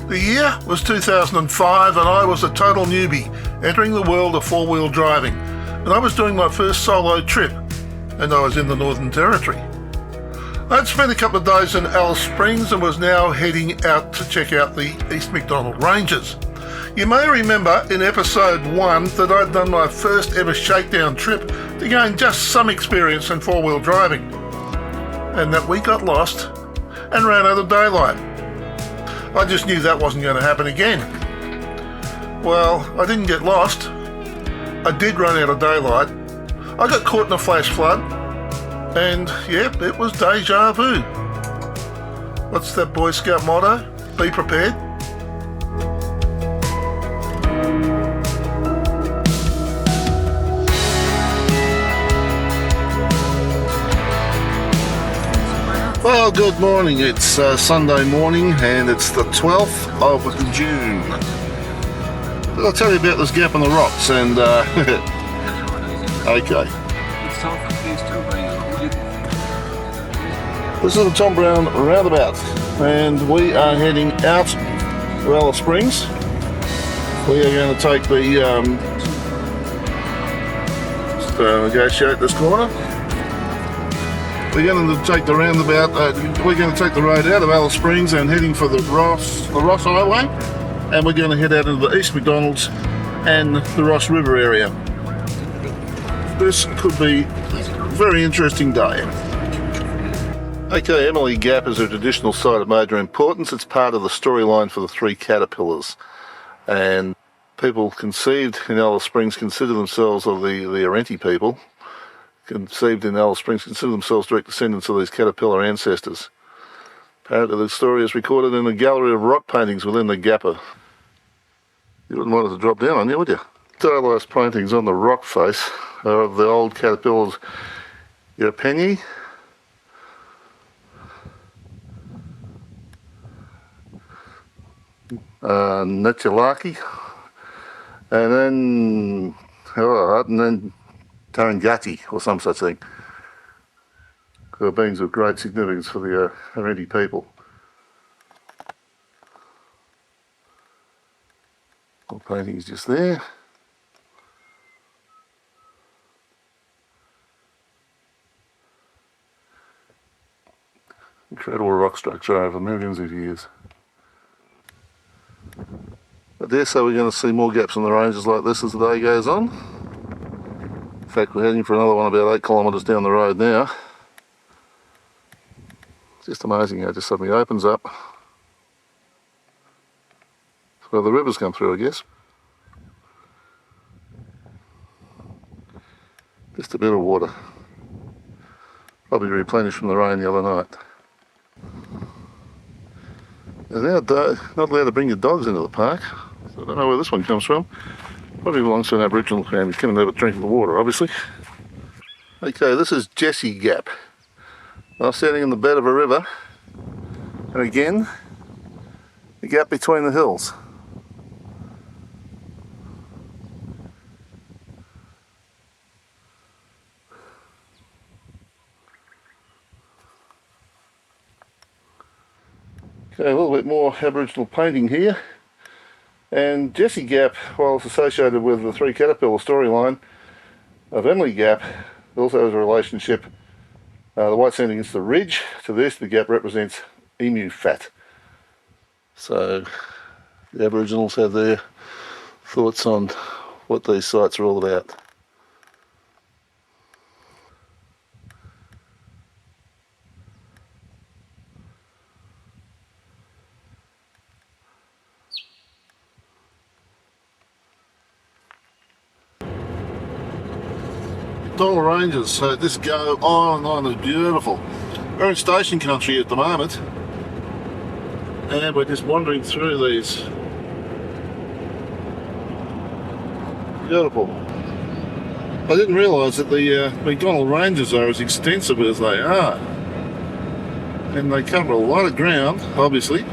The year was 2005 and I was a total newbie, entering the world of four-wheel driving, and I was doing my first solo trip, and I was in the Northern Territory. I'd spent a couple of days in Alice Springs and was now heading out to check out the East Macdonnell Ranges. You may remember in episode 1 that I'd done my first ever shakedown trip to gain just some experience in four-wheel driving, and that we got lost and ran out of daylight. I just knew that wasn't going to happen again. Well, I didn't get lost. I did run out of daylight. I got caught in a flash flood, and yep, it was deja vu. What's that Boy Scout motto? Be prepared. Well, good morning. It's Sunday morning and it's the 12th of June. I'll tell you about this gap in the rocks and okay. This is the Tom Brown roundabout and we are heading out to Alice Springs. We are going to take the just negotiate this corner. We're going to take the roundabout, we're going to take the road out of Alice Springs and heading for the Ross Highway, and we're going to head out into the East Macdonnells and the Ross River area. This could be a very interesting day. Okay, Emily Gap is a traditional site of major importance. It's part of the storyline for the three caterpillars, and people conceived in Alice Springs consider themselves, or the Arenti people, conceived in Alice Springs, consider themselves direct descendants of these caterpillar ancestors. Apparently the story is recorded in a gallery of rock paintings within the Gapper. You wouldn't want it to drop down on you, would you? Stylized paintings on the rock face are of the old caterpillars Yapenyi, Netchalaki, and then Tarangati, or some such thing, who are beings of great significance for the Arenti people. The painting is just there. Incredible rock structure over millions of years. I dare say we're going to see more gaps in the ranges like this as the day goes on. In fact, we're heading for another one about 8 kilometres down the road now. It's just amazing how it just suddenly opens up. It's where the rivers come through, I guess. Just a bit of water. Probably replenished from the rain the other night. You're now not allowed to bring your dogs into the park. So I don't know where this one comes from. Probably belongs to an Aboriginal family. Come and have a drink of the water, obviously. Okay, this is Jessie Gap. I'm standing in the bed of a river, and again, the gap between the hills. Okay, a little bit more Aboriginal painting here. And Jessie Gap, while it's associated with the three caterpillar storyline of Emily Gap, also has a relationship, the white sand against the ridge. To this, the gap represents emu fat. So the Aboriginals have their thoughts on what these sites are all about. Macdonnell Ranges, so just go on and on, it's beautiful. We're in station country at the moment and we're just wandering through these. Beautiful. I didn't realise that the Macdonnell Ranges are as extensive as they are, and they cover a lot of ground, obviously.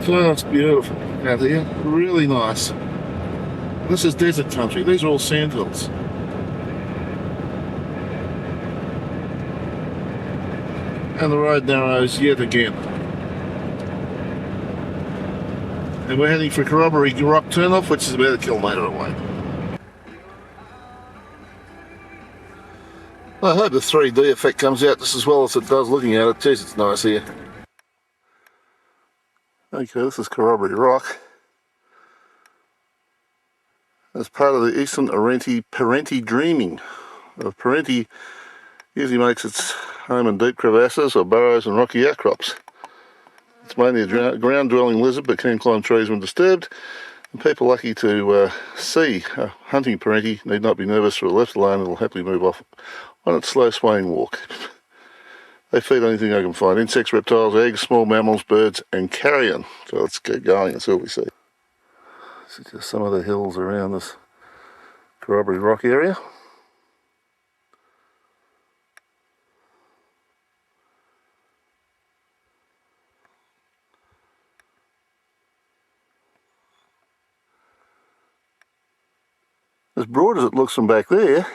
So it's beautiful out here, really nice. This is desert country, these are all sandhills. And the road narrows yet again. And we're heading for Corroboree Rock turnoff, which is about 1 kilometre away. I hope the 3D effect comes out just as well as it does looking at it. Jeez, it's nice here. Okay, this is Corroboree Rock. As part of the Eastern Parenti dreaming. Parenti usually makes its home in deep crevasses or burrows and rocky outcrops. It's mainly a ground-dwelling lizard but can climb trees when disturbed. And people lucky to see a hunting Parenti need not be nervous, for left alone it'll happily move off on its slow swaying walk. They feed on anything they can find: insects, reptiles, eggs, small mammals, birds and carrion. So let's keep going and see what we see. This is just some of the hills around this Corroboree Rock area. As broad as it looks from back there,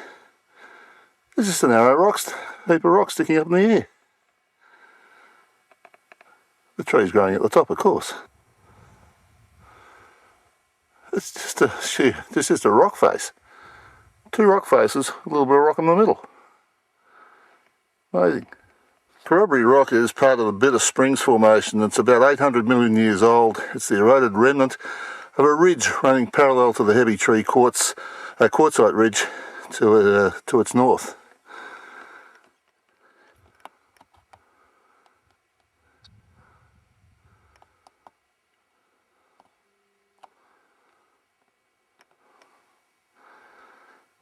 there's just a narrow heap of rocks sticking up in the air. The tree's growing at the top, of course. It's just a rock face. 2 rock faces, a little bit of rock in the middle. Amazing. Corroboree Rock is part of the Bitter Springs Formation. It's about 800 million years old. It's the eroded remnant of a ridge running parallel to the heavy tree quartzite ridge to its north.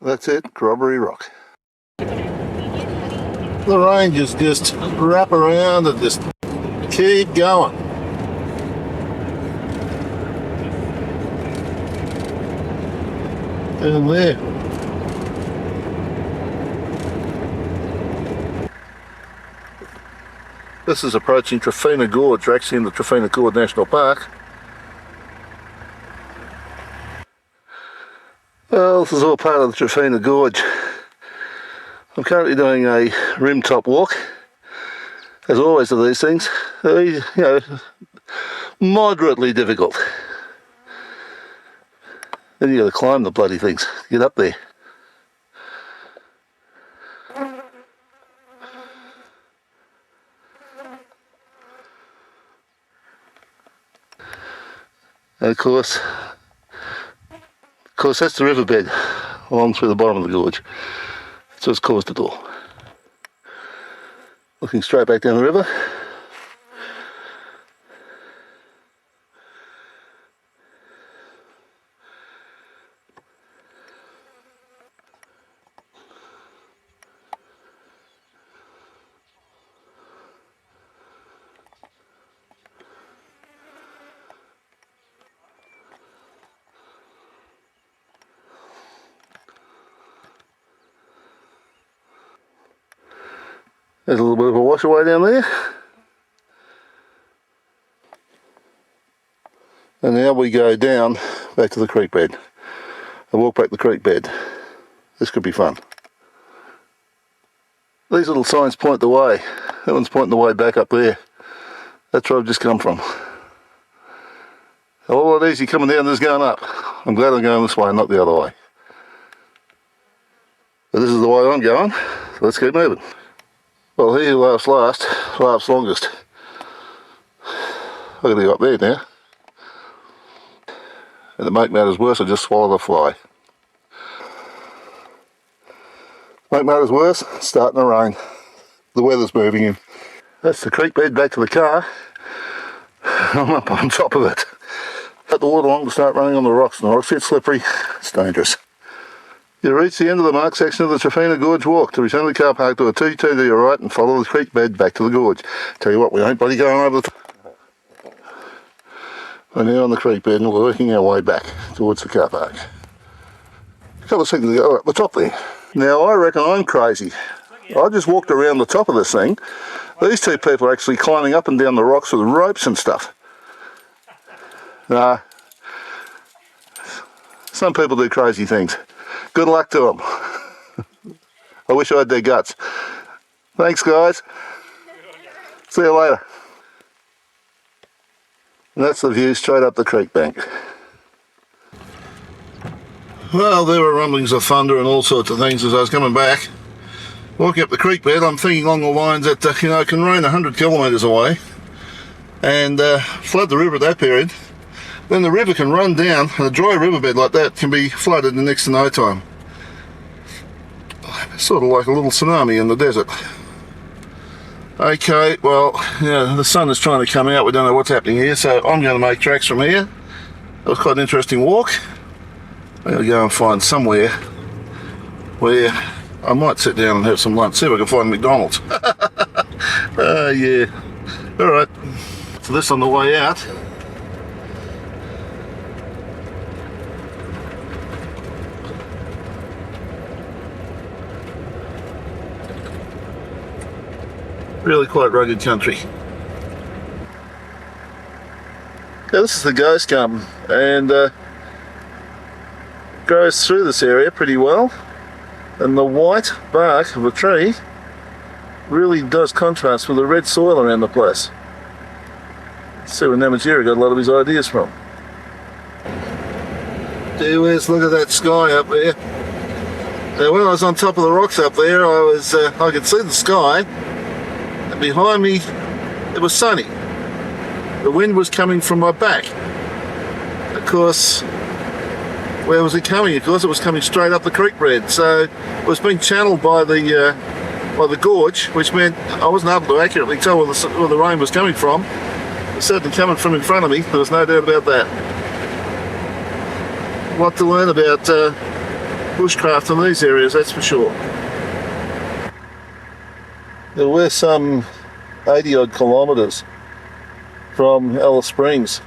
That's it, Corroboree Rock. The ranges just wrap around and just keep going. And there. This is approaching Trephina Gorge. We're actually in the Trephina Gorge National Park. Well, this is all part of the Trephina Gorge. I'm currently doing a rim top walk. As always with these things, moderately difficult. Then you got to climb the bloody things, get up there. And of course that's the riverbed along through the bottom of the gorge. So it's caused it all. Looking straight back down the river. There's a little bit of a washaway down there. And now we go down back to the creek bed. I walk back the creek bed. This could be fun. These little signs point the way. That one's pointing the way back up there. That's where I've just come from. A lot easier coming down than it's going up. I'm glad I'm going this way, not the other way. But this is the way I'm going, so let's keep moving. Well, he who laughs last, laughs longest. I've got to go up there now. And to make matters worse, I just swallowed a fly. Make matters worse, it's starting to rain. The weather's moving in. That's the creek bed back to the car. I'm up on top of it. Cut the water along to start running on the rocks, and the rocks get slippery. It's dangerous. You reach the end of the marked section of the Trephina Gorge walk. To return to the car park, do a T-turn to your right and follow the creek bed back to the gorge. Tell you what, we ain't bloody going over the top. We're now on the creek bed and we're working our way back towards the car park. A couple of seconds ago, we're at the top there. Now I reckon I'm crazy. I just walked around the top of this thing. These two people are actually climbing up and down the rocks with ropes and stuff. Some people do crazy things. Good luck to them. I wish I had their guts. Thanks, guys. See you later. And that's the view straight up the creek bank. Well, there were rumblings of thunder and all sorts of things as I was coming back. Walking up the creek bed, I'm thinking along the lines that, you know, it can rain 100 kilometres away and flood the river at that period. Then the river can run down, and a dry riverbed like that can be flooded in next to no time. Sort of like a little tsunami in the desert. Okay, well, yeah, the sun is trying to come out. We don't know what's happening here, so I'm going to make tracks from here. It was quite an interesting walk. I'm going to go and find somewhere where I might sit down and have some lunch. See if I can find McDonald's. Yeah. Alright. So this on the way out. Really quite rugged country. Yeah, this is the ghost gum, and grows through this area pretty well, and the white bark of the tree really does contrast with the red soil around the place. See where Namatjira got a lot of his ideas from. Gee whiz, look at that sky up there. Now when I was on top of the rocks up there, I could see the sky, and behind me it was sunny. The wind was coming from my back. Of course, where was it coming? Of course, it was coming straight up the creek bed. So it was being channeled by the gorge, which meant I wasn't able to accurately tell where the rain was coming from. It was certainly coming from in front of me. There was no doubt about that. A lot to learn about bushcraft in these areas, that's for sure. There were some 80 odd kilometres from Alice Springs.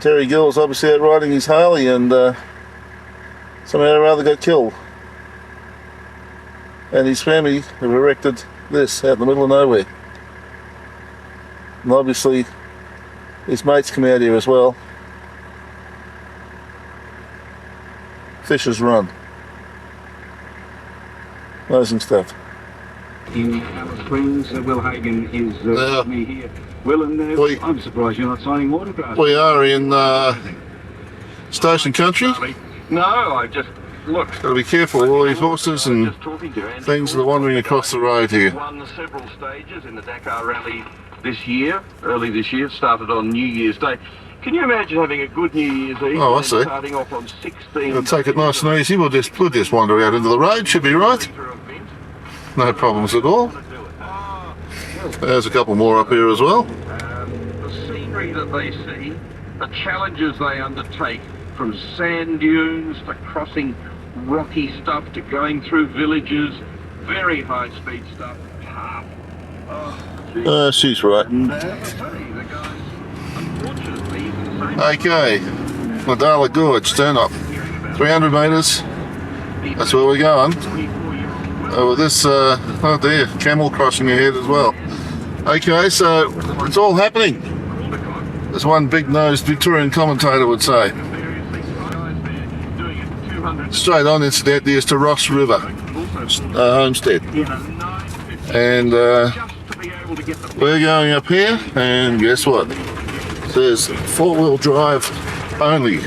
Terry Gill was obviously out riding his Harley and somehow or other got killed. And his family have erected this out in the middle of nowhere. And obviously his mates come out here as well. Fisher's Run. Amazing stuff. In Alice Springs, Will Hagen is with me here. Will, and I'm surprised you're not signing autographs. We are in station country. No, I just look. Got to be careful with all these horses and things that are wandering across the road here. Won several stages in the Dakar Rally this year, early this year. Started on New Year's Day. Can you imagine having a good New Year's Eve? Oh, I see. Starting off on 16. We'll take it nice and easy. We'll just wander out into the road. Should be right. No problems at all. There's a couple more up here as well. The scenery that they see, the challenges they undertake, from sand dunes to crossing rocky stuff to going through villages, very high speed stuff. She's right. Okay, Madala Gorge, turn up. 300 metres, that's where we're going. With this, oh dear, camel crossing ahead as well. Okay, so it's all happening, as one big-nosed Victorian commentator would say. Straight on, incidentally, is to Ross River, Homestead. And we're going up here, and guess what? It says four-wheel drive only.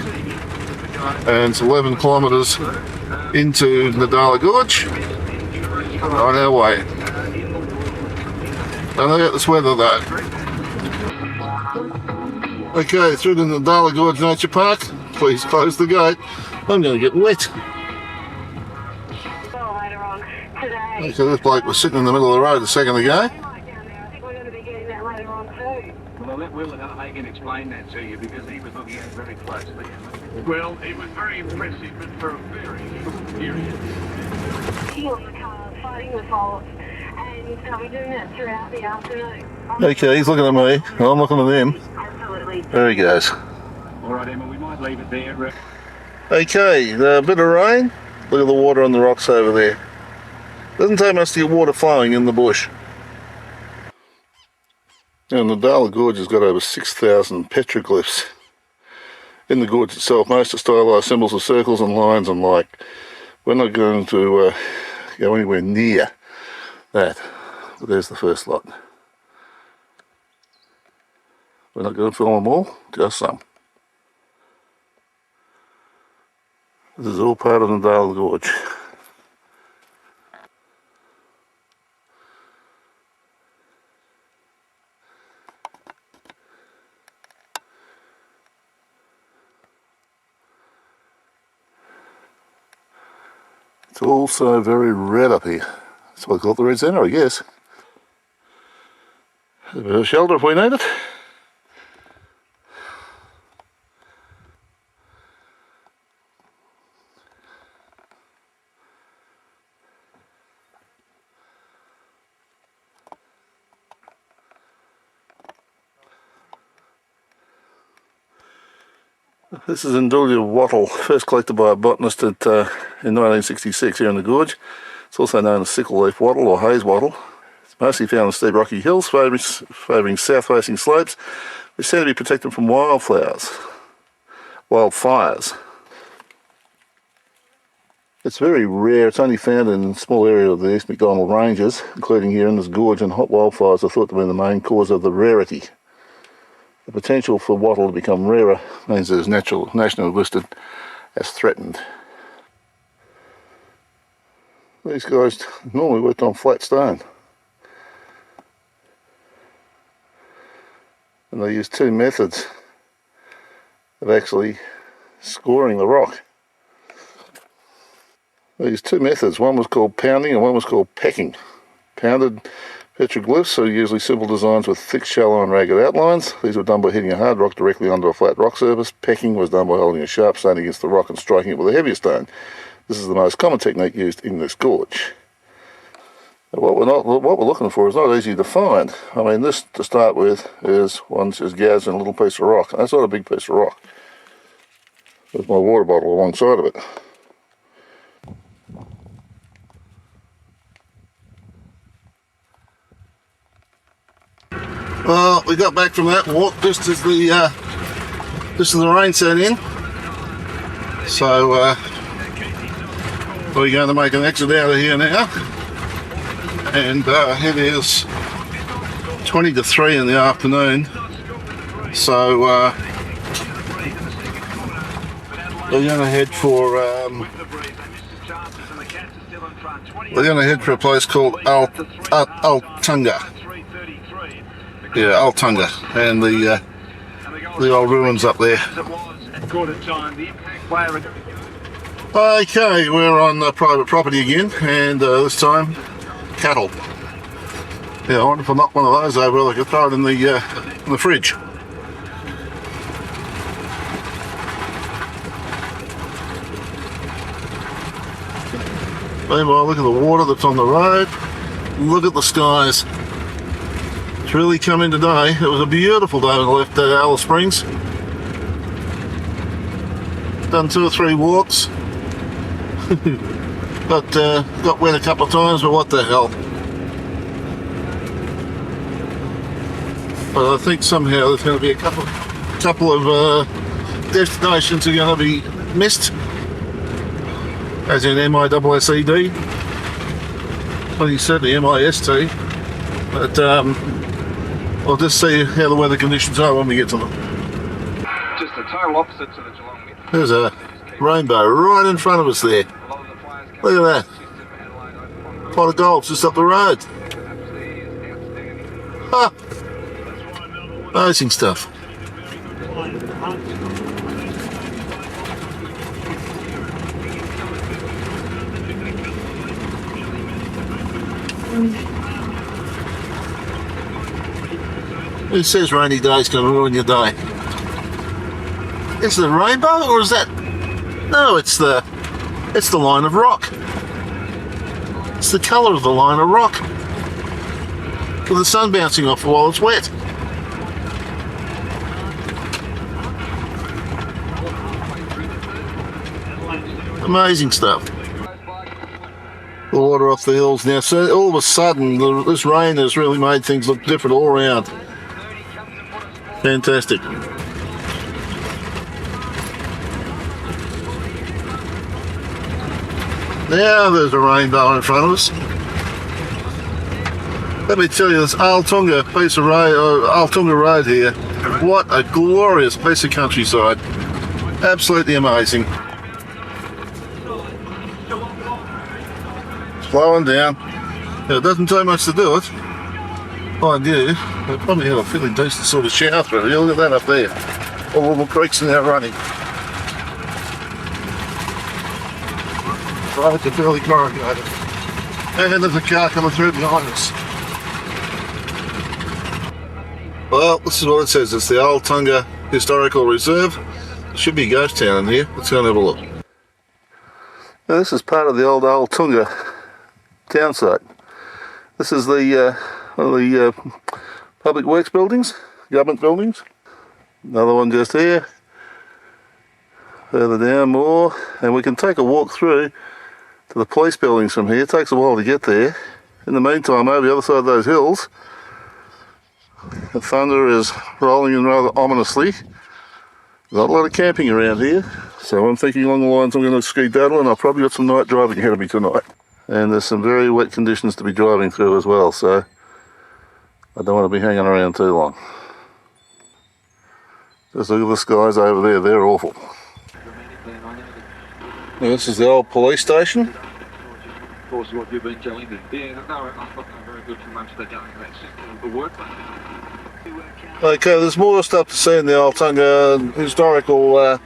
And it's 11 kilometres into Madala Gorge. On our way. Don't look at this weather though. Okay, through to the Madala Gorge Nature Park. Please close the gate. I'm going to get wet. Okay, this bloke was sitting in the middle of the road a second ago. Well, I'll let Will Hagen explain that to you because he was looking at it very closely. Well, it was very impressive, but for a very short period. On the cars, fighting the faults, and I'll be doing that throughout the afternoon. Okay, he's looking at me, and I'm looking at him. Absolutely. There he goes. All right, Emma, we might leave it there. Okay, a bit of rain. Look at the water on the rocks over there. Doesn't take much to get water flowing in the bush. And the Madala Gorge has got over 6,000 petroglyphs in the gorge itself. Most are stylised symbols of circles and lines and like. We're not going to go anywhere near that, but there's the first lot. We're not going to film them all, just some. This is all part of the Dale Gorge. It's also very red up here. That's why I call it the Red Centre, I guess. A bit of shelter if we need it. This is Indulia wattle, first collected by a botanist in 1966 here in the gorge. It's also known as sickle leaf wattle or haze wattle. It's mostly found in steep rocky hills favouring south-facing slopes, which tend to be protected from wildfires. It's very rare. It's only found in a small area of the East Macdonnell Ranges, including here in this gorge, and hot wildfires are thought to be the main cause of the rarity. The potential for wattle to become rarer means it is nationally listed as threatened. These guys normally worked on flat stone, and they use two methods of actually scoring the rock. They used two methods. One was called pounding and one was called pecking. Pounded petroglyphs are usually simple designs with thick, shallow and ragged outlines. These were done by hitting a hard rock directly onto a flat rock surface. Pecking was done by holding a sharp stone against the rock and striking it with a heavier stone. This is the most common technique used in this gorge. What we're looking for is not easy to find. I mean, this to start with is gouged in a little piece of rock. That's not a big piece of rock. There's my water bottle alongside of it. Well, we got back from that walk just as the rain set in. So we're going to make an exit out of here now. And it is 20 to 3 in the afternoon. So we're going to head for a place called Arltunga. Yeah, Arltunga, and the old ruins up there. Okay, we're on private property again, and this time cattle. Yeah, I wonder if I knock one of those over, I could throw it in the fridge. Meanwhile, look at the water that's on the road. Look at the skies. It's really come in today. It was a beautiful day when I left Alice Springs. Done 2 or 3 walks. Got wet a couple of times, but what the hell. But I think somehow there's going to be a couple of destinations are going to be missed. As in M-I-S-S-E-D. Well, you said the M-I-S-T. But we'll just see how the weather conditions are when we get to them. Just the total opposite to the Geelong. There's a rainbow right in front of us there. Look at that. Pot of gold just up the road. Ah, amazing stuff. Who says rainy day's going to ruin your day? Is it a rainbow or is that? No, it's the line of rock. It's the colour of the line of rock. With the sun bouncing off while it's wet. Amazing stuff. The water off the hills now. So all of a sudden, this rain has really made things look different all around. Fantastic. Now there's a rainbow in front of us. Let me tell you, this Arltunga piece of road, Arltunga road here What a glorious piece of countryside. Absolutely amazing. Slowing down. Yeah, it doesn't take much to do it. Mind you, they probably have a fairly decent sort of shower through here. Look at that up there. All the little creeks are now running. Right, it's fairly corrugated. And there's a car coming through behind us. Well, this is what it says. It's the Arltunga Historical Reserve. There should be a ghost town in here. Let's go and have a look. Now, this is part of the old Arltunga town site. This is the one of the public works buildings, government buildings. Another one just here. Further down more, and we can take a walk through to the police buildings from here. It takes a while to get there. In the meantime, over the other side of those hills, the thunder is rolling in rather ominously. Not a lot of camping around here, so I'm thinking along the lines I'm going to ski-daddle, and I've probably got some night driving ahead of me tonight. And there's some very wet conditions to be driving through as well, so I don't want to be hanging around too long. Just look at the skies over there, they're awful. Now, this is the old police station. Of course, what you've been telling me. Yeah, no, I'm not very good for much of the going. That's the work. Okay, there's more stuff to see in the Arltunga Historical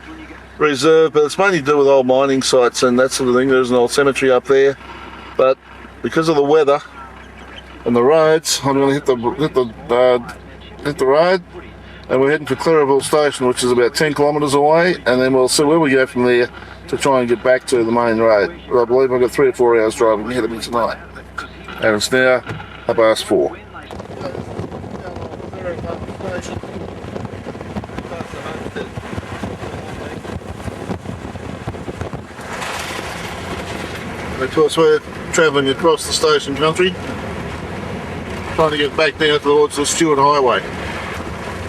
Reserve, but it's mainly to do with old mining sites and that sort of thing. There's an old cemetery up there, but because of the weather and the roads, I'm going to hit the road, and we're heading for Corroboree Station, which is about 10 kilometres away, and then we'll see where we go from there to try and get back to the main road. I believe I've got 3 or 4 hours driving ahead of me tonight, and it's now 4:30. Of course, we're travelling across the station country, trying to get back down towards the Stewart Highway.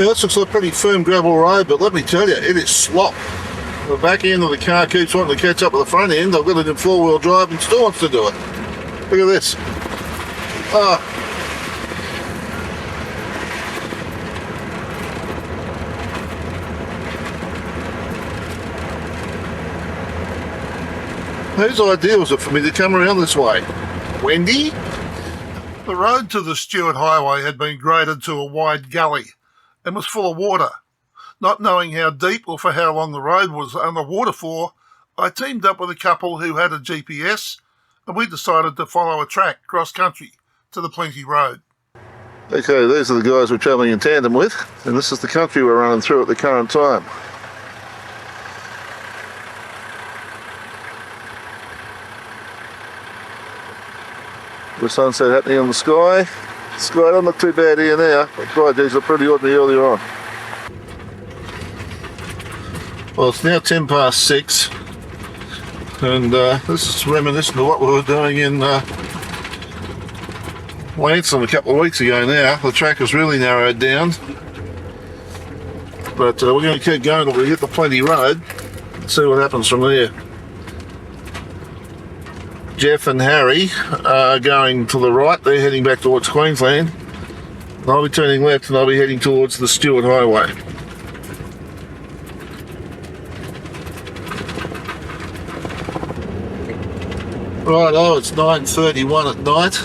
Now, this looks like a pretty firm gravel road, but let me tell you, it is slop. The back end of the car keeps wanting to catch up with the front end. I've got it in 4-wheel drive and still wants to do it. Look at this. Whose idea was it for me to come around this way? Wendy? The road to the Stewart Highway had been graded to a wide gully and was full of water. Not knowing how deep or for how long the road was underwater for, I teamed up with a couple who had a GPS, and we decided to follow a track cross-country to the Plenty Road. Okay, these are the guys we're travelling in tandem with, and this is the country we're running through at the current time. The sunset happening on the sky. The sky doesn't look too bad here now, but Fridays looked pretty ordinary earlier on. Well, it's now 6:10, and this is reminiscent of what we were doing in Lansing a couple of weeks ago now. The track has really narrowed down, but we're going to keep going till we hit the Plenty Road and see what happens from there. Jeff and Harry are going to the right. They're heading back towards Queensland. I'll be turning left and I'll be heading towards the Stewart Highway. Right, it's 9:31 at night.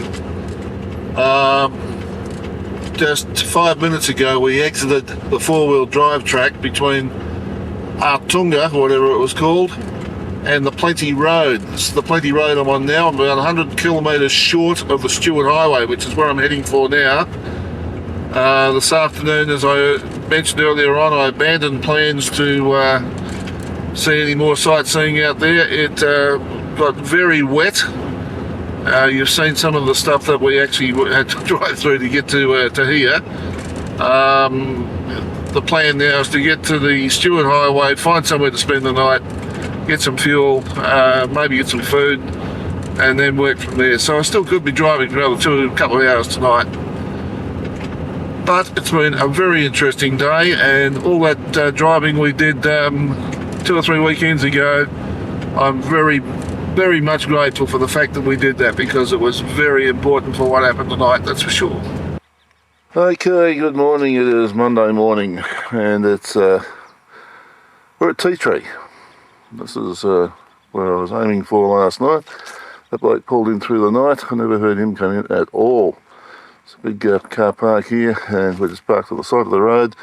Just 5 minutes ago we exited the 4-wheel drive track between Arltunga, whatever it was called, and the Plenty Road. This is the Plenty Road I'm on now. I'm about 100 kilometres short of the Stewart Highway, which is where I'm heading for now. This afternoon, as I mentioned earlier on, I abandoned plans to see any more sightseeing out there. It got very wet. You've seen some of the stuff that we actually had to drive through to get to here. The plan now is to get to the Stewart Highway, find somewhere to spend the night, get some fuel, maybe get some food, and then work from there. So I still could be driving for another couple of hours tonight. But it's been a very interesting day, and all that driving we did 2 or 3 weekends ago, I'm very, very much grateful for the fact that we did that, because it was very important for what happened tonight, that's for sure. Okay, good morning. It is Monday morning, and it's we're at Tea Tree. This is where I was aiming for last night. That bloke pulled in through the night. I never heard him come in at all. It's a big car park here, and we're just parked at the side of the road.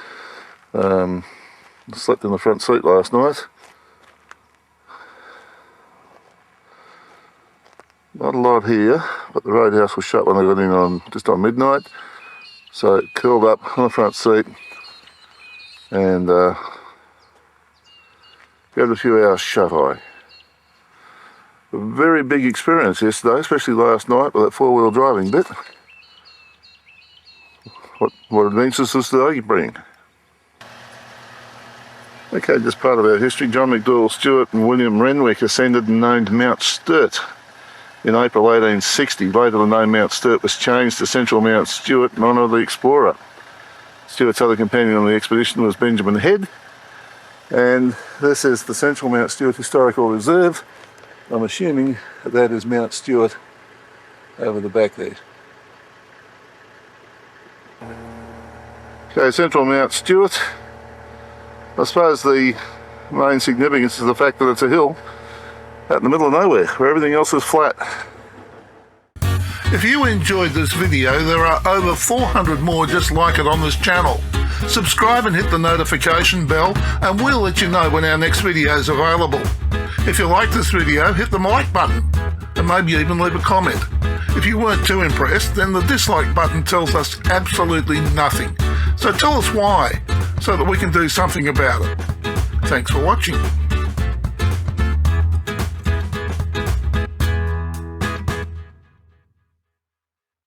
Slept in the front seat last night. Not a lot here, but the roadhouse was shut when I got in just on midnight. So curled up on the front seat and had a few hours shut-eye. A very big experience yesterday, especially last night with that four-wheel driving bit. What adventures does today bring? Okay, just part of our history. John McDougall Stewart and William Renwick ascended and named Mount Sturt in April 1860. Later the name Mount Sturt was changed to Central Mount Stewart in honour of the explorer. Stewart's other companion on the expedition was Benjamin Head, and this is the Central Mount Stewart Historical Reserve. I'm assuming that is Mount Stewart over the back there. Okay, Central Mount Stewart. I suppose the main significance is the fact that it's a hill out in the middle of nowhere, where everything else is flat. If you enjoyed this video, there are over 400 more just like it on this channel. Subscribe and hit the notification bell, and we'll let you know when our next video is available. If you like this video, hit the like button, and maybe even leave a comment. If you weren't too impressed, then the dislike button tells us absolutely nothing. So tell us why, so that we can do something about it. Thanks for watching.